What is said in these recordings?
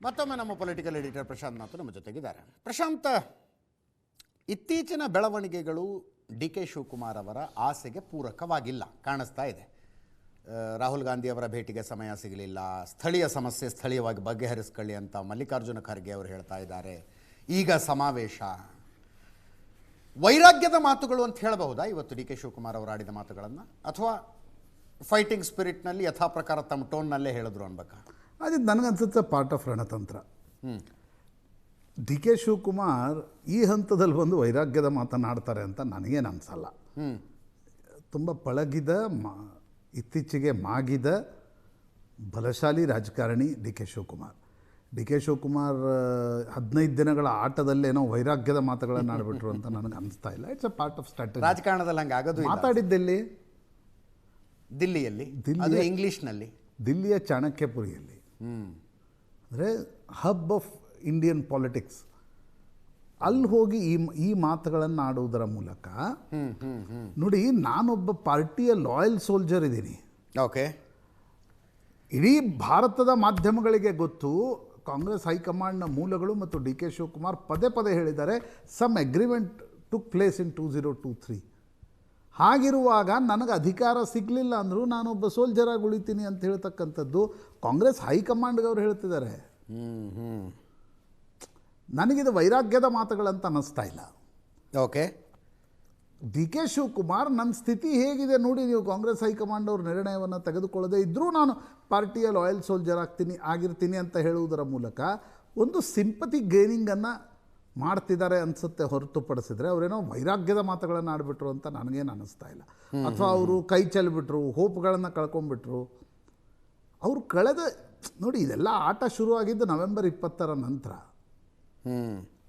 ಮತ್ತೊಮ್ಮೆ ನಮ್ಮ political editor Prashant ಮಾತು ನಮ್ಮ ಜೊತೆಗಿದ್ದಾರೆ. ಪ್ರಶಾಂತ್, ಇತ್ತೀಚಿನ ಬೆಳವಣಿಗೆಗಳು ಡಿ ಕೆ ಶಿವಕುಮಾರ್ ಅವರ ಆಸೆಗೆ ಪೂರಕವಾಗಿಲ್ಲ ಕಾಣಿಸ್ತಾ ಇದೆ. ರಾಹುಲ್ ಗಾಂಧಿ ಅವರ ಭೇಟಿಗೆ ಸಮಯ ಸಿಗಲಿಲ್ಲ, ಸ್ಥಳೀಯ ಸಮಸ್ಯೆ ಸ್ಥಳೀಯವಾಗಿ ಬಗೆಹರಿಸ್ಕೊಳ್ಳಿ ಅಂತ ಮಲ್ಲಿಕಾರ್ಜುನ ಖರ್ಗೆ ಅವರು ಹೇಳ್ತಾ ಇದ್ದಾರೆ. ಈಗ ಸಮಾವೇಶ, ವೈರಾಗ್ಯದ ಮಾತುಗಳು ಅಂತ ಹೇಳಬಹುದಾ ಇವತ್ತು ಡಿ ಕೆ ಶಿವಕುಮಾರ್ ಅವರು ಆಡಿದ ಮಾತುಗಳನ್ನು, ಅಥವಾ ಫೈಟಿಂಗ್ ಸ್ಪಿರಿಟ್ನಲ್ಲಿ ಯಥಾ ಪ್ರಕಾರ ತಮ್ಮ ಟೋನ್ನಲ್ಲೇ ಹೇಳಿದ್ರು ಅನ್ಬೇಕಾ? ಅದು ನನಗನ್ಸುತ್ತೆ ಪಾರ್ಟ್ ಆಫ್ ರಣತಂತ್ರ. ಡಿ ಕೆ ಶಿವಕುಮಾರ್ ಈ ಹಂತದಲ್ಲಿ ಬಂದು ವೈರಾಗ್ಯದ ಮಾತನಾಡ್ತಾರೆ ಅಂತ ನನಗೇನು ಅನಿಸಲ್ಲ. ತುಂಬ ಪಳಗಿದ ಇತ್ತೀಚೆಗೆ ಮಾಗಿದ ಬಲಶಾಲಿ ರಾಜಕಾರಣಿ D K Shivakumar. D K Shivakumar 15 ದಿನಗಳ ಆಟದಲ್ಲೇನೋ ವೈರಾಗ್ಯದ ಮಾತುಗಳನ್ನು ಆಡ್ಬಿಟ್ರು ಅಂತ ನನಗೆ ಅನಿಸ್ತಾ ಇಲ್ಲ. It's a part of strategy. ರಾಜಕಾರಣದಲ್ಲಿ ಹಂಗೆ ಆಗೋದು. ಮಾತಾಡಿದ್ದೆಲ್ಲಿ? ದಿಲ್ಲಿಯಲ್ಲಿ, ಇಂಗ್ಲೀಷ್ನಲ್ಲಿ, ದಿಲ್ಲಿಯ ಚಾಣಕ್ಯಪುರಿಯಲ್ಲಿ. ಅಂದರೆ ಹಬ್ ಆಫ್ ಇಂಡಿಯನ್ ಪಾಲಿಟಿಕ್ಸ್. ಅಲ್ಲಿ ಹೋಗಿ ಈ ಮಾತುಗಳನ್ನು ಆಡುವುದರ ಮೂಲಕ ನೋಡಿ, ನಾನೊಬ್ಬ ಪಾರ್ಟಿಯ ಲಾಯಲ್ ಸೋಲ್ಜರ್ ಇದ್ದೀನಿ. ಓಕೆ, ಇಡೀ ಭಾರತದ ಮಾಧ್ಯಮಗಳಿಗೆ ಗೊತ್ತು, ಕಾಂಗ್ರೆಸ್ ಹೈಕಮಾಂಡ್ನ ಮೂಲಗಳು ಮತ್ತು ಡಿ ಕೆ ಶಿವಕುಮಾರ್ ಪದೇ ಪದೇ ಹೇಳಿದ್ದಾರೆ, some agreement took place in 2023. ಹಾಗಿರುವಾಗ ನನಗೆ ಅಧಿಕಾರ ಸಿಗಲಿಲ್ಲ ಅಂದರೂ ನಾನೊಬ್ಬ ಸೋಲ್ಜರಾಗಿ ಉಳಿತೀನಿ ಅಂತ ಹೇಳ್ತಕ್ಕಂಥದ್ದು ಕಾಂಗ್ರೆಸ್ ಹೈಕಮಾಂಡ್ಗೆ ಅವರು ಹೇಳ್ತಿದ್ದಾರೆ. ನನಗಿದು ವೈರಾಗ್ಯದ ಮಾತುಗಳಂತ ಅನ್ನಿಸ್ತಾ ಇಲ್ಲ. ಓಕೆ, ಡಿ ಕೆ ಶಿವಕುಮಾರ್, ನನ್ನ ಸ್ಥಿತಿ ಹೇಗಿದೆ ನೋಡಿ, ನೀವು ಕಾಂಗ್ರೆಸ್ ಹೈಕಮಾಂಡ್ ಅವ್ರ ನಿರ್ಣಯವನ್ನು ತೆಗೆದುಕೊಳ್ಳದೆ ಇದ್ದರೂ ನಾನು ಪಾರ್ಟಿಯ ಲಾಯಲ್ ಸೋಲ್ಜರ್ ಆಗಿರ್ತೀನಿ ಅಂತ ಹೇಳುವುದರ ಮೂಲಕ ಒಂದು ಸಿಂಪತಿ ಗೇನಿಂಗನ್ನು ಮಾಡ್ತಿದ್ದಾರೆ ಅನಿಸುತ್ತೆ. ಹೊರತುಪಡಿಸಿದ್ರೆ ಅವರೇನೋ ವೈರಾಗ್ಯದ ಮಾತುಗಳನ್ನು ಆಡಿಬಿಟ್ರು ಅಂತ ನನಗೇನು ಅನ್ನಿಸ್ತಾ ಇಲ್ಲ. ಅಥವಾ ಅವರು ಕೈ ಚೆಲ್ಬಿಟ್ರು, ಹೋಪ್ಗಳನ್ನು ಕಳ್ಕೊಂಡ್ಬಿಟ್ರು. ಅವರು ನೋಡಿ, ಇದೆಲ್ಲ ಆಟ ಶುರುವಾಗಿದ್ದು ನವೆಂಬರ್ 20ರ ನಂತರ.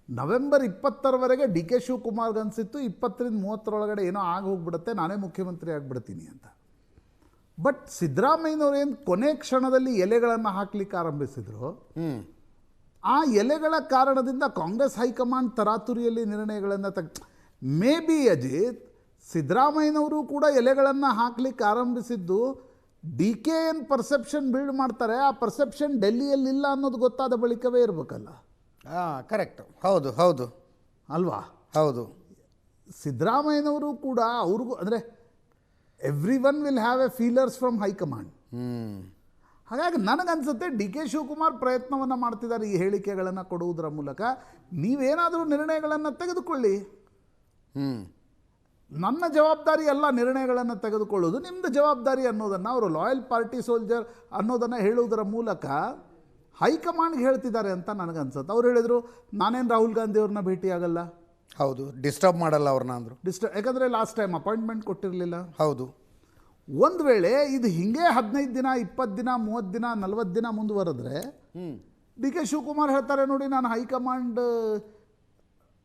ನವೆಂಬರ್ 20ರವರೆಗೆ ಡಿ ಕೆ ಶಿವಕುಮಾರ್ಗೆ ಅನಿಸಿತ್ತು 20ರಿಂದ 30ರೊಳಗಡೆ ಏನೋ ಆಗಿ ಹೋಗ್ಬಿಡುತ್ತೆ, ನಾನೇ ಮುಖ್ಯಮಂತ್ರಿ ಆಗಿಬಿಡ್ತೀನಿ ಅಂತ. ಬಟ್ ಸಿದ್ದರಾಮಯ್ಯನವ್ರು ಏನು ಕೊನೆ ಕ್ಷಣದಲ್ಲಿ ಎಲೆಗಳನ್ನು ಹಾಕ್ಲಿಕ್ಕೆ ಆರಂಭಿಸಿದ್ರು, ಆ ಎಲೆಗಳ ಕಾರಣದಿಂದ ಕಾಂಗ್ರೆಸ್ ಹೈಕಮಾಂಡ್ ತರಾತುರಿಯಲ್ಲಿ ನಿರ್ಣಯಗಳನ್ನು ಮೇ ಬಿ ಅಜಿತ್, ಸಿದ್ದರಾಮಯ್ಯನವರು ಕೂಡ ಎಲೆಗಳನ್ನು ಹಾಕ್ಲಿಕ್ಕೆ ಆರಂಭಿಸಿದ್ದು ಡಿ ಕೆ ಏನು ಪರ್ಸೆಪ್ಷನ್ ಬಿಲ್ಡ್ ಮಾಡ್ತಾರೆ, ಆ ಪರ್ಸೆಪ್ಷನ್ ಡೆಲ್ಲಿಯಲ್ಲಿಲ್ಲ ಅನ್ನೋದು ಗೊತ್ತಾದ ಬಳಿಕವೇ ಇರಬೇಕಲ್ಲ. ಕರೆಕ್ಟ್, ಹೌದು ಹೌದು ಅಲ್ವಾ? ಹೌದು. ಸಿದ್ದರಾಮಯ್ಯನವರು ಕೂಡ ಅವ್ರಿಗೂ ಅಂದರೆ everyone will have a feelers from high command. ಹಾಗಾಗಿ ನನಗನ್ಸುತ್ತೆ ಡಿ ಕೆ ಶಿವಕುಮಾರ್ ಪ್ರಯತ್ನವನ್ನು ಮಾಡ್ತಿದ್ದಾರೆ ಈ ಹೇಳಿಕೆಗಳನ್ನು ಕೊಡುವುದರ ಮೂಲಕ. ನೀವೇನಾದರೂ ನಿರ್ಣಯಗಳನ್ನು ತೆಗೆದುಕೊಳ್ಳಿ, ನನ್ನ ಜವಾಬ್ದಾರಿ ಅಲ್ಲ ನಿರ್ಣಯಗಳನ್ನು ತೆಗೆದುಕೊಳ್ಳೋದು, ನಿಮ್ಮದು ಜವಾಬ್ದಾರಿ ಅನ್ನೋದನ್ನು ಅವರು ಲಾಯಲ್ ಪಾರ್ಟಿ ಸೋಲ್ಜರ್ ಅನ್ನೋದನ್ನು ಹೇಳುವುದರ ಮೂಲಕ ಹೈಕಮಾಂಡ್ಗೆ ಹೇಳ್ತಿದ್ದಾರೆ ಅಂತ ನನಗನ್ಸುತ್ತೆ. ಅವ್ರು ಹೇಳಿದರು, ನಾನೇನು ರಾಹುಲ್ ಗಾಂಧಿ ಅವ್ರನ್ನ ಭೇಟಿಯಾಗಲ್ಲ. ಹೌದು, ಡಿಸ್ಟರ್ಬ್ ಮಾಡಲ್ಲ ಅವ್ರನ್ನ ಅಂದರು. ಯಾಕಂದರೆ ಲಾಸ್ಟ್ ಟೈಮ್ ಅಪಾಯಿಂಟ್ಮೆಂಟ್ ಕೊಟ್ಟಿರಲಿಲ್ಲ. ಹೌದು. ಒಂದು ವೇಳೆ ಇದು ಹಿಂಗೆ 15 ದಿನ 20 ದಿನ 30 ದಿನ 40 ದಿನ ಮುಂದುವರೆದ್ರೆ ಡಿ ಕೆ ಶಿವಕುಮಾರ್ ಹೇಳ್ತಾರೆ, ನೋಡಿ ನಾನು ಹೈಕಮಾಂಡ್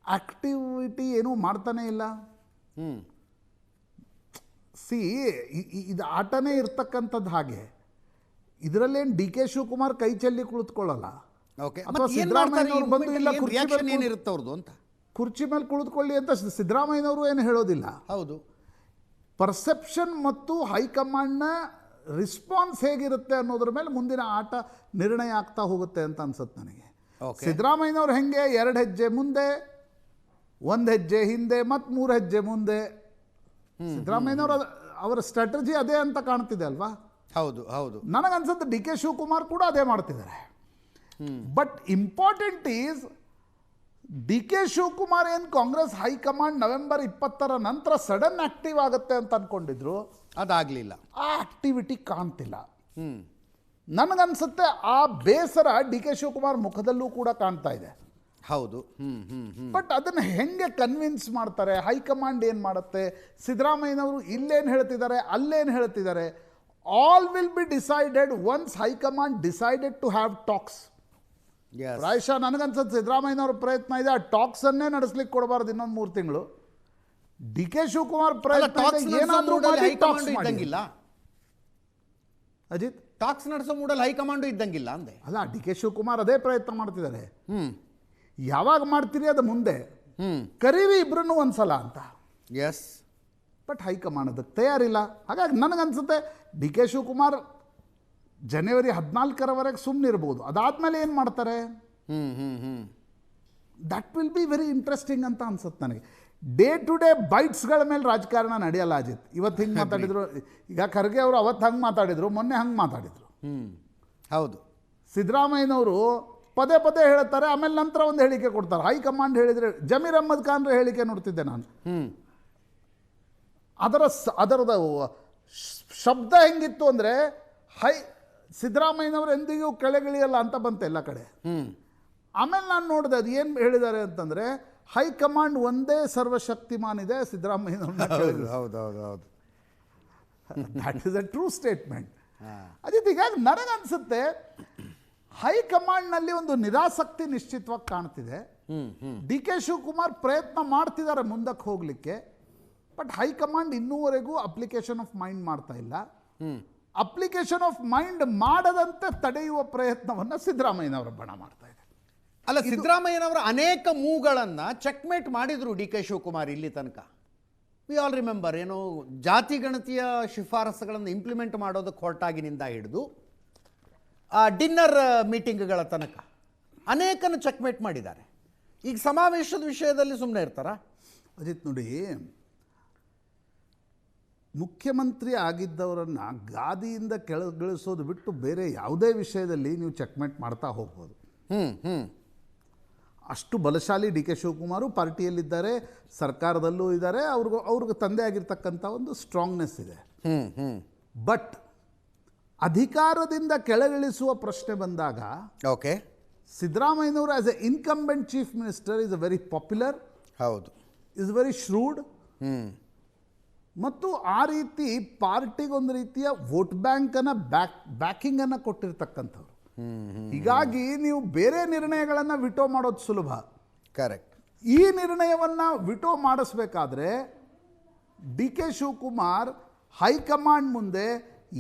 ಆಕ್ಟಿವಿಟಿ ಏನೂ ಮಾಡ್ತಾನೇ ಇಲ್ಲ. ಇದು ಆಟನೇ ಇರ್ತಕ್ಕಂಥದ್ದು. ಹಾಗೆ ಇದರಲ್ಲೇನು ಡಿ ಕೆ ಶಿವಕುಮಾರ್ ಕೈ ಚೆಲ್ಲಿ ಕುಳಿತುಕೊಳ್ಳಲ್ಲ. ಅಥವಾ ಸಿದ್ದರಾಮಯ್ಯನವರು ಬಂದು ಇಲ್ಲ ಕುರ್ಚಿ ಮೇಲೆ ಕುಳಿತುಕೊಳ್ಳಿ ಅಂತ ಸಿದ್ದರಾಮಯ್ಯನವರು ಏನು ಹೇಳೋದಿಲ್ಲ. ಹೌದು. ಪರ್ಸೆಪ್ಷನ್ ಮತ್ತು ಹೈಕಮಾಂಡ್ನ ರಿಸ್ಪಾನ್ಸ್ ಹೇಗಿರುತ್ತೆ ಅನ್ನೋದ್ರ ಮೇಲೆ ಮುಂದಿನ ಆಟ ನಿರ್ಣಯ ಆಗ್ತಾ ಹೋಗುತ್ತೆ ಅಂತ ಅನ್ಸುತ್ತೆ ನನಗೆ. ಸಿದ್ದರಾಮಯ್ಯನವ್ರು ಹೆಂಗೆ 2 ಹೆಜ್ಜೆ ಮುಂದೆ, 1 ಹೆಜ್ಜೆ ಹಿಂದೆ, ಮತ್ತು 3 ಹೆಜ್ಜೆ ಮುಂದೆ, ಸಿದ್ದರಾಮಯ್ಯನವರು ಅವರ ಸ್ಟ್ರಾಟಜಿ ಅದೇ ಅಂತ ಕಾಣ್ತಿದೆ ಅಲ್ವಾ? ಹೌದು ಹೌದು. ನನಗನ್ಸುತ್ತೆ ಡಿ ಕೆ ಶಿವಕುಮಾರ್ ಕೂಡ ಅದೇ ಮಾಡ್ತಿದ್ದಾರೆ. But important is D K Shivakumar ಏನು ಕಾಂಗ್ರೆಸ್ ಹೈಕಮಾಂಡ್ ನವೆಂಬರ್ 20ರ ನಂತರ ಸಡನ್ ಆಕ್ಟಿವ್ ಆಗುತ್ತೆ ಅಂತ ಅಂದ್ಕೊಂಡಿದ್ರು, ಅದಾಗಲಿಲ್ಲ. ಆ ಆಕ್ಟಿವಿಟಿ ಕಾಣ್ತಿಲ್ಲ. ನನಗನ್ಸುತ್ತೆ ಆ ಬೇಸರ ಡಿ ಕೆ ಶಿವಕುಮಾರ್ ಮುಖದಲ್ಲೂ ಕೂಡ ಕಾಣ್ತಾ ಇದೆ. ಹೌದು. ಬಟ್ ಅದನ್ನು ಹೆಂಗೆ ಕನ್ವಿನ್ಸ್ ಮಾಡ್ತಾರೆ, ಹೈಕಮಾಂಡ್ ಏನು ಮಾಡುತ್ತೆ, ಸಿದ್ದರಾಮಯ್ಯನವರು ಇಲ್ಲೇನು ಹೇಳ್ತಿದ್ದಾರೆ ಅಲ್ಲೇನು ಹೇಳ್ತಿದ್ದಾರೆ, all will be decided once high command decided to have talks. ಪ್ರಾಯಶಃ ನನಗನ್ಸುತ್ತೆ ಸಿದ್ದರಾಮಯ್ಯನವ್ರ ಪ್ರಯತ್ನ ಇದೆ, ಆ ಟಾಕ್ಸ್ ಅನ್ನೇ ನಡೆಸ್ಲಿಕ್ಕೆ ಕೊಡಬಾರ್ದು ಇನ್ನೊಂದು 3 ತಿಂಗಳು. ಡಿ ಕೆ ಶಿವಕುಮಾರ್ ಪ್ರಯತ್ನ ಅಜಿತ್, ಟಾಕ್ಸ್ ನಡೆಸೋ ಮೂಡಲ್ಲಿ ಹೈಕಮಾಂಡು ಇದ್ದಂಗಿಲ್ಲ ಅಂದೆ. ಅಲ್ಲ, ಡಿ ಕೆ ಶಿವಕುಮಾರ್ ಅದೇ ಪ್ರಯತ್ನ ಮಾಡ್ತಿದ್ದಾರೆ. ಯಾವಾಗ ಮಾಡ್ತೀರಿ ಅದು ಮುಂದೆ, ಕರೀರಿ ಇಬ್ರನ್ನು ಒಂದ್ಸಲ ಅಂತ. ಎಸ್. ಬಟ್ ಹೈಕಮಾಂಡ್ ಅದಕ್ಕೆ ತಯಾರಿಲ್ಲ. ಹಾಗಾಗಿ ನನಗನ್ಸುತ್ತೆ ಡಿ ಕೆ ಶಿವಕುಮಾರ್ ಜನವರಿ 14ರವರೆಗೆ ಸುಮ್ಮನೆ ಇರ್ಬೋದು. ಅದಾದಮೇಲೆ ಏನು ಮಾಡ್ತಾರೆ, that will be very interesting ಅಂತ ಅನ್ಸುತ್ತೆ ನನಗೆ. ಡೇ ಟು ಡೇ ಬೈಟ್ಸ್ಗಳ ಮೇಲೆ ರಾಜಕಾರಣ ನಡೆಯಲ್ಲ ಅಜಿತ್. ಇವತ್ತು ಹಿಂಗೆ ಮಾತಾಡಿದ್ರು, ಈಗ ಖರ್ಗೆ ಅವರು ಅವತ್ತು ಹಂಗೆ ಮಾತಾಡಿದರು, ಮೊನ್ನೆ ಹಂಗೆ ಮಾತಾಡಿದರು. ಹೌದು. ಸಿದ್ದರಾಮಯ್ಯನವರು ಪದೇ ಪದೇ ಹೇಳ್ತಾರೆ, ಆಮೇಲೆ ನಂತರ ಒಂದು ಹೇಳಿಕೆ ಕೊಡ್ತಾರೆ. ಹೈಕಮಾಂಡ್ ಹೇಳಿದರೆ, ಜಮೀರ್ ಅಹ್ಮದ್ ಖಾನ್ರ ಹೇಳಿಕೆ ನೋಡ್ತಿದ್ದೆ ನಾನು. ಅದರದ ಶಬ್ದ ಹೆಂಗಿತ್ತು ಅಂದರೆ, ಸಿದ್ದರಾಮಯ್ಯನವರು ಎಂದಿಗೂ ಕೆಳಗಿಳಿಯಲ್ಲ ಅಂತ ಬಂತೆ ಎಲ್ಲ ಕಡೆ. ಆಮೇಲೆ ನಾನು ನೋಡಿದೆ ಅದು ಏನು ಹೇಳಿದ್ದಾರೆ ಅಂತಂದರೆ, ಹೈಕಮಾಂಡ್ ಒಂದೇ ಸರ್ವಶಕ್ತಿಮಾನ್ ಇದೆ, ಸಿದ್ದರಾಮಯ್ಯನವ್ರನ್ನ ಹೌದು ಹೌದು ಹೌದು ಹೌದು. That is a true statement. ಅದಿತ್ತು. ಹೀಗಾಗಿ ನನಗನ್ಸುತ್ತೆ ಹೈಕಮಾಂಡ್ನಲ್ಲಿ ಒಂದು ನಿರಾಸಕ್ತಿ ನಿಶ್ಚಿತವಾಗಿ ಕಾಣ್ತಿದೆ. ಡಿ ಕೆ ಶಿವಕುಮಾರ್ ಪ್ರಯತ್ನ ಮಾಡ್ತಿದ್ದಾರೆ ಮುಂದಕ್ಕೆ ಹೋಗಲಿಕ್ಕೆ, ಬಟ್ ಹೈಕಮಾಂಡ್ ಇನ್ನೂವರೆಗೂ ಅಪ್ಲಿಕೇಶನ್ ಆಫ್ ಮೈಂಡ್ ಮಾಡ್ತಾ ಇಲ್ಲ. ಅಪ್ಲಿಕೇಶನ್ ಆಫ್ ಮೈಂಡ್ ಮಾಡದಂತೆ ತಡೆಯುವ ಪ್ರಯತ್ನವನ್ನು ಸಿದ್ದರಾಮಯ್ಯನವರ ಬಣ ಮಾಡ್ತಾ ಇದೆ. ಅಲ್ಲ, ಸಿದ್ದರಾಮಯ್ಯನವರ ಅನೇಕ ಮೂಗಳನ್ನು ಚೆಕ್ಮೇಟ್ ಮಾಡಿದ್ರು ಡಿ ಕೆ ಶಿವಕುಮಾರ್ ಇಲ್ಲಿ ತನಕ. ವಿ ಆಲ್ ರಿಮೆಂಬರ್, ಏನೋ ಜಾತಿ ಗಣತಿಯ ಶಿಫಾರಸುಗಳನ್ನು ಇಂಪ್ಲಿಮೆಂಟ್ ಮಾಡೋದಕ್ಕೆ ಹೊರಟಾಗಿನಿಂದ ಹಿಡಿದು ಡಿನ್ನರ್ ಮೀಟಿಂಗ್ಗಳ ತನಕ ಅನೇಕನ್ನು ಚೆಕ್ಮೇಟ್ ಮಾಡಿದ್ದಾರೆ. ಈಗ ಸಮಾವೇಶದ ವಿಷಯದಲ್ಲಿ ಸುಮ್ಮನೆ ಇರ್ತಾರಾ? ಅಜಿತ್ ನೋಡಿ, ಮುಖ್ಯಮಂತ್ರಿ ಆಗಿದ್ದವರನ್ನು ಗಾದಿಯಿಂದ ಕೆಳಗಿಳಿಸೋದು ಬಿಟ್ಟು ಬೇರೆ ಯಾವುದೇ ವಿಷಯದಲ್ಲಿ ನೀವು ಚೆಕ್ಮೇಟ್ ಮಾಡ್ತಾ ಹೋಗ್ಬೋದು. ಅಷ್ಟು ಬಲಶಾಲಿ ಡಿ ಕೆ ಶಿವಕುಮಾರು ಪಾರ್ಟಿಯಲ್ಲಿದ್ದಾರೆ, ಸರ್ಕಾರದಲ್ಲೂ ಇದ್ದಾರೆ, ಅವ್ರಿಗೆ ತಂದೆ ಆಗಿರ್ತಕ್ಕಂಥ ಒಂದು ಸ್ಟ್ರಾಂಗ್ನೆಸ್ ಇದೆ. ಬಟ್ ಅಧಿಕಾರದಿಂದ ಕೆಳಗಿಳಿಸುವ ಪ್ರಶ್ನೆ ಬಂದಾಗ, ಓಕೆ, ಸಿದ್ದರಾಮಯ್ಯನವರು as A incumbent chief minister is a very popular, ಹೌದು, ಇಸ್ ವೆರಿ ಶ್ರೂಡ್, ಮತ್ತು ಆ ರೀತಿ ಪಾರ್ಟಿಗೊಂದು ರೀತಿಯ ವೋಟ್ ಬ್ಯಾಂಕನ್ನು ಬ್ಯಾಕಿಂಗನ್ನು ಕೊಟ್ಟಿರ್ತಕ್ಕಂಥವ್ರು. ಹೀಗಾಗಿ ನೀವು ಬೇರೆ ನಿರ್ಣಯಗಳನ್ನು ವಿಟೋ ಮಾಡೋದು ಸುಲಭ. ಕರೆಕ್ಟ್. ಈ ನಿರ್ಣಯವನ್ನು ವಿಟೋ ಮಾಡಿಸ್ಬೇಕಾದ್ರೆ ಡಿ ಕೆ ಶಿವಕುಮಾರ್ ಹೈಕಮಾಂಡ್ ಮುಂದೆ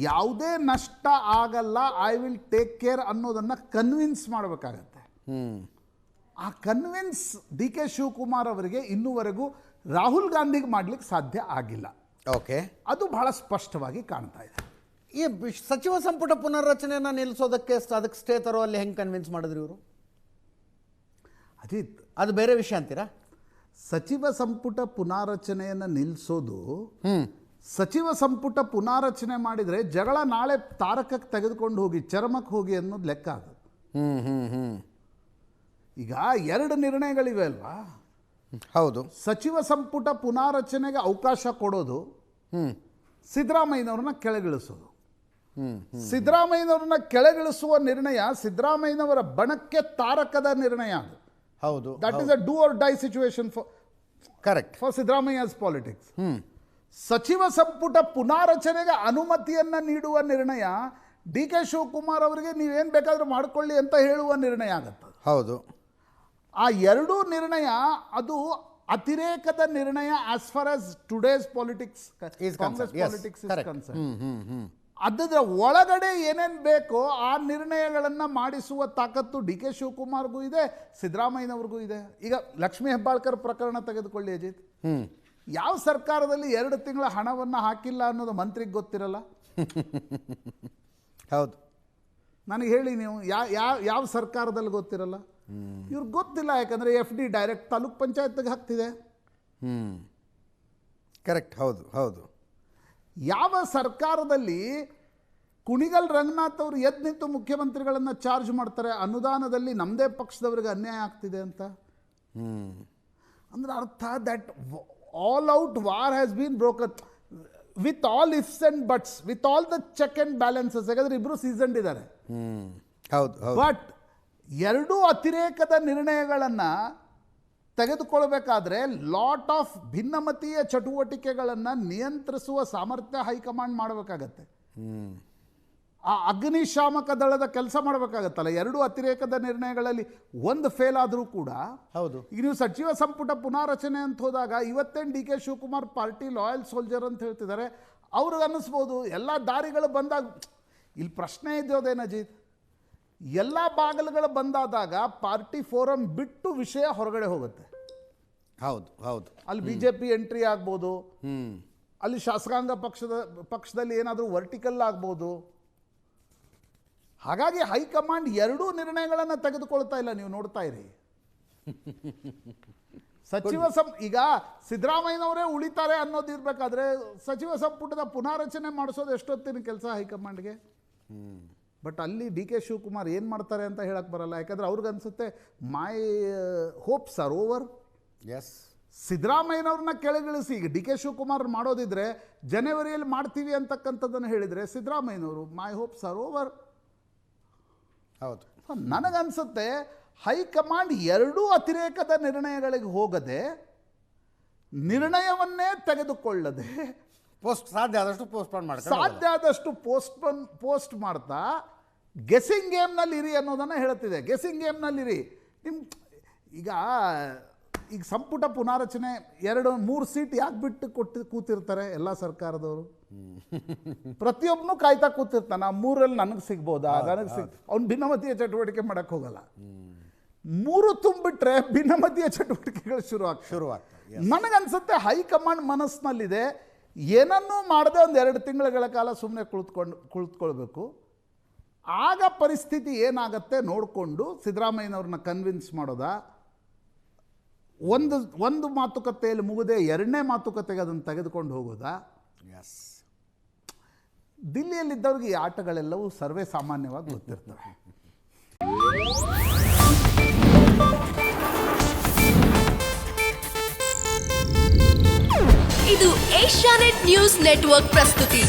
ಯಾವುದೇ ನಷ್ಟ ಆಗಲ್ಲ, ಐ ವಿಲ್ ಟೇಕ್ ಕೇರ್ ಅನ್ನೋದನ್ನು ಕನ್ವಿನ್ಸ್ ಮಾಡಬೇಕಾಗತ್ತೆ. ಆ ಕನ್ವಿನ್ಸ್ ಡಿ ಕೆ ಶಿವಕುಮಾರ್ ಅವರಿಗೆ ಇನ್ನೂವರೆಗೂ ರಾಹುಲ್ ಗಾಂಧಿಗೆ ಮಾಡಲಿಕ್ಕೆ ಸಾಧ್ಯ ಆಗಿಲ್ಲ. ಓಕೆ, ಅದು ಬಹಳ ಸ್ಪಷ್ಟವಾಗಿ ಕಾಣ್ತಾ ಇದೆ. ಈ ಸಚಿವ ಸಂಪುಟ ಪುನರ್ರಚನೆಯನ್ನು ನಿಲ್ಲಿಸೋದಕ್ಕೆ ಅದಕ್ಕೆ ಸ್ಟೇ ತರೋ ಅಲ್ಲಿ ಹೆಂಗೆ ಕನ್ವಿನ್ಸ್ ಮಾಡಿದ್ರು ಇವರು? ಅಜಿತ್, ಅದು ಬೇರೆ ವಿಷಯ ಅಂತೀರಾ? ಸಚಿವ ಸಂಪುಟ ಪುನಾರಚನೆಯನ್ನು ನಿಲ್ಲಿಸೋದು, ಸಚಿವ ಸಂಪುಟ ಪುನಾರಚನೆ ಮಾಡಿದರೆ ಜಗಳ ನಾಳೆ ತಾರಕಕ್ಕೆ ತೆಗೆದುಕೊಂಡು ಹೋಗಿ ಚರಮಕ್ಕೆ ಹೋಗಿ ಅನ್ನೋದು ಲೆಕ್ಕ ಅದು. ಈಗ 2 ನಿರ್ಣಯಗಳಿವೆ ಅಲ್ವಾ? ಹೌದು. ಸಚಿವ ಸಂಪುಟ ಪುನಾರಚನೆಗೆ ಅವಕಾಶ ಕೊಡೋದು, ಸಿದ್ದರಾಮಯ್ಯನವ್ರನ್ನ ಕೆಳಗಿಳಿಸೋದು. ಸಿದ್ದರಾಮಯ್ಯನವ್ರನ್ನ ಕೆಳಗಿಳಿಸುವ ನಿರ್ಣಯ ಸಿದ್ದರಾಮಯ್ಯನವರ ಬಣಕ್ಕೆ ತಾರಕದ ನಿರ್ಣಯ ಅದು. ಹೌದು. That is a do or die situation for Siddaramaiah's politics. ಸಚಿವ ಸಂಪುಟ ಪುನಾರಚನೆಗೆ ಅನುಮತಿಯನ್ನು ನೀಡುವ ನಿರ್ಣಯ ಡಿ ಕೆ ಶಿವಕುಮಾರ್ ಅವರಿಗೆ ನೀವೇನು ಬೇಕಾದರೂ ಮಾಡಿಕೊಳ್ಳಿ ಅಂತ ಹೇಳುವ ನಿರ್ಣಯ ಆಗುತ್ತೆ. ಹೌದು. ಆ 2 ನಿರ್ಣಯ ಅದು ಅತಿರೇಕದ ನಿರ್ಣಯ as far as today's politics, Congress politics is concern. ಅದರ ಒಳಗಡೆ ಏನೇನು ಬೇಕೋ ಆ ನಿರ್ಣಯಗಳನ್ನು ಮಾಡಿಸುವ ತಾಕತ್ತು ಡಿ ಕೆ ಶಿವಕುಮಾರ್ಗೂ ಇದೆ, ಸಿದ್ದರಾಮಯ್ಯನವ್ರಿಗೂ ಇದೆ. ಈಗ ಲಕ್ಷ್ಮೀ ಹೆಬ್ಬಾಳ್ಕರ್ ಪ್ರಕರಣ ತೆಗೆದುಕೊಳ್ಳಿ ಅಜಿತ್. ಯಾವ ಸರ್ಕಾರದಲ್ಲಿ 2 ತಿಂಗಳ ಹಣವನ್ನು ಹಾಕಿಲ್ಲ ಅನ್ನೋದು ಮಂತ್ರಿಗೆ ಗೊತ್ತಿರಲ್ಲ? ಹೌದು. ನನಗೆ ಹೇಳಿ ನೀವು, ಯಾವ ಸರ್ಕಾರದಲ್ಲಿ ಗೊತ್ತಿರಲ್ಲ? ಇವ್ರಿಗೆ ಗೊತ್ತಿಲ್ಲ, ಯಾಕಂದರೆ FD ಡೈರೆಕ್ಟ್ ತಾಲೂಕ್ ಪಂಚಾಯತ್ಗೆ ಹಾಕ್ತಿದೆ. ಕರೆಕ್ಟ್. ಹೌದು ಹೌದು. ಯಾವ ಸರ್ಕಾರದಲ್ಲಿ ಕುಣಿಗಲ್ ರಂಗನಾಥ್ ಅವರು ಎದ್ದು ನಿಂತು ಮುಖ್ಯಮಂತ್ರಿಗಳನ್ನು ಚಾರ್ಜ್ ಮಾಡ್ತಾರೆ ಅನುದಾನದಲ್ಲಿ ನಮ್ಮದೇ ಪಕ್ಷದವರಿಗೆ ಅನ್ಯಾಯ ಆಗ್ತಿದೆ ಅಂತ? ಅಂದ್ರೆ ಅರ್ಥ that all out war has been broken with all ifs and buts, with all the check and balances. ಯಾಕಂದರೆ ಇಬ್ಬರು ಸೀಸನ್ಡ್ ಇದ್ದಾರೆ. ಹೌದು. ಬಟ್ 2 ಅತಿರೇಕದ ನಿರ್ಣಯಗಳನ್ನು ತೆಗೆದುಕೊಳ್ಬೇಕಾದ್ರೆ ಲಾಟ್ ಆಫ್ ಭಿನ್ನಮತೀಯ ಚಟುವಟಿಕೆಗಳನ್ನು ನಿಯಂತ್ರಿಸುವ ಸಾಮರ್ಥ್ಯ ಹೈಕಮಾಂಡ್ ಮಾಡಬೇಕಾಗತ್ತೆ. ಆ ಅಗ್ನಿಶಾಮಕ ದಳದ ಕೆಲಸ ಮಾಡಬೇಕಾಗತ್ತಲ್ಲ. 2 ಅತಿರೇಕದ ನಿರ್ಣಯಗಳಲ್ಲಿ ಒಂದು ಫೇಲ್ ಆದರೂ ಕೂಡ. ಹೌದು. ಈಗ ನೀವು ಸಚಿವ ಸಂಪುಟ ಪುನಾರಚನೆ ಅಂತ ಹೋದಾಗ ಇವತ್ತೇನು D K Shivakumar party loyal soldier ಅಂತ ಹೇಳ್ತಿದ್ದಾರೆ, ಅವ್ರಿಗೆ ಅನ್ನಿಸ್ಬೋದು ಎಲ್ಲ ದಾರಿಗಳು ಬಂದಾಗ. ಇಲ್ಲಿ ಪ್ರಶ್ನೆ ಇದ್ದೋದೇನು ಅಜಿತ್, ಎಲ್ಲ ಬಾಗಿಲುಗಳು ಬಂದಾದಾಗ ಪಾರ್ಟಿ ಫೋರಮ್ ಬಿಟ್ಟು ವಿಷಯ ಹೊರಗಡೆ ಹೋಗುತ್ತೆ. ಹೌದು ಹೌದು. ಅಲ್ಲಿ BJP ಎಂಟ್ರಿ ಆಗ್ಬೋದು, ಅಲ್ಲಿ ಶಾಸಕಾಂಗ ಪಕ್ಷದಲ್ಲಿ ಏನಾದರೂ ವರ್ಟಿಕಲ್ ಆಗ್ಬೋದು. ಹಾಗಾಗಿ ಹೈಕಮಾಂಡ್ ಎರಡೂ ನಿರ್ಣಯಗಳನ್ನು ತೆಗೆದುಕೊಳ್ತಾ ಇಲ್ಲ. ನೀವು ನೋಡ್ತಾ ಇರಿ, ಈಗ ಸಿದ್ದರಾಮಯ್ಯನವರೇ ಉಳಿತಾರೆ ಅನ್ನೋದು ಇರಬೇಕಾದ್ರೆ ಸಚಿವ ಸಂಪುಟದ ಪುನಾರಚನೆ ಮಾಡಿಸೋದು ಎಷ್ಟೊತ್ತಿನ ಕೆಲಸ ಹೈಕಮಾಂಡ್ಗೆ. ಬಟ್ ಅಲ್ಲಿ ಡಿ ಕೆ ಶಿವಕುಮಾರ್ ಏನು ಮಾಡ್ತಾರೆ ಅಂತ ಹೇಳಕ್ಕೆ ಬರಲ್ಲ. ಯಾಕಂದರೆ ಅವ್ರಿಗನ್ಸುತ್ತೆ ಮೈ ಹೋಪ್ಸ್ ಆರ್ ಓವರ್. ಎಸ್, ಸಿದ್ದರಾಮಯ್ಯನವ್ರನ್ನ ಕೆಳಗಿಳಿಸಿ ಈಗ ಡಿ ಕೆ ಶಿವಕುಮಾರ್ ಮಾಡೋದಿದ್ರೆ ಜನವರಿಯಲ್ಲಿ ಮಾಡ್ತೀವಿ ಅಂತಕ್ಕಂಥದ್ದನ್ನು ಹೇಳಿದರೆ ಸಿದ್ದರಾಮಯ್ಯನವರು ಮೈ ಹೋಪ್ಸ್ ಆರ್ ಓವರ್. ಹೌದು, ನನಗನ್ಸುತ್ತೆ ಹೈಕಮಾಂಡ್ ಎರಡೂ ಅತಿರೇಕದ ನಿರ್ಣಯಗಳಿಗೆ ಹೋಗದೆ, ನಿರ್ಣಯವನ್ನೇ ತೆಗೆದುಕೊಳ್ಳದೆ, ಸಾಧ್ಯ ಆದಷ್ಟು ಪೋಸ್ಟ್ಪೋನ್ ಮಾಡ್ತಾರೆ. ಸಾಧ್ಯ ಆದಷ್ಟು ಪೋಸ್ಟ್ ಮಾಡ್ತಾ ಗೆಸ್ಸಿಂಗ್ ಗೇಮ್ನಲ್ಲಿ ಇರಿ ಅನ್ನೋದನ್ನು ಹೇಳ್ತಿದೆ. ಗೆಸ್ಸಿಂಗ್ ಗೇಮ್ನಲ್ಲಿರಿ. ಈಗ ಸಂಪುಟ ಪುನಾರಚನೆ 2-3 ಸೀಟ್ ಯಾಕೆ ಬಿಟ್ಟು ಕೂತಿರ್ತಾರೆ ಎಲ್ಲ ಸರ್ಕಾರದವರು? ಪ್ರತಿಯೊಬ್ಬನು ಕಾಯ್ತಾ ಕೂತಿರ್ತಾನೆ. 3ರಲ್ಲಿ ನನಗೆ ಸಿಗ್ಬೋದಾ, ನನಗೆ ಅವ್ನು ಭಿನ್ನಮತೀಯ ಚಟುವಟಿಕೆ ಮಾಡಕ್ಕೆ ಹೋಗಲ್ಲ. 3 ತುಂಬಿಟ್ರೆ ಭಿನ್ನಮತೀಯ ಚಟುವಟಿಕೆಗಳು ಶುರುವಾಗ್ತವೆ. ನನಗನ್ಸುತ್ತೆ ಹೈಕಮಾಂಡ್ ಮನಸ್ಸಿನಲ್ಲಿದೆ, ಏನನ್ನೂ ಮಾಡದೆ 1-2 ತಿಂಗಳ ಕಾಲ ಸುಮ್ಮನೆ ಕುಳಿತುಕೊಳ್ಬೇಕು. ಆಗ ಪರಿಸ್ಥಿತಿ ಏನಾಗತ್ತೆ ನೋಡಿಕೊಂಡು ಸಿದ್ದರಾಮಯ್ಯನವ್ರನ್ನ ಕನ್ವಿನ್ಸ್ ಮಾಡೋದಾ, ಒಂದು ಮಾತುಕತೆಯಲ್ಲಿ ಮುಗದೆ 2ನೇ ಮಾತುಕತೆಗೆ ಅದನ್ನು ತೆಗೆದುಕೊಂಡು ಹೋಗೋದಾ? ಎಸ್, ದಿಲ್ಲಿಯಲ್ಲಿದ್ದವ್ರಿಗೆ ಈ ಆಟಗಳೆಲ್ಲವೂ ಸರ್ವೇ ಸಾಮಾನ್ಯವಾಗಿ ಗೊತ್ತಿರ್ತವೆ. ಇದು ಏಷ್ಯಾನೆಟ್ ನ್ಯೂಸ್ ನೆಟ್ವರ್ಕ್ ಪ್ರಸ್ತುತಿ.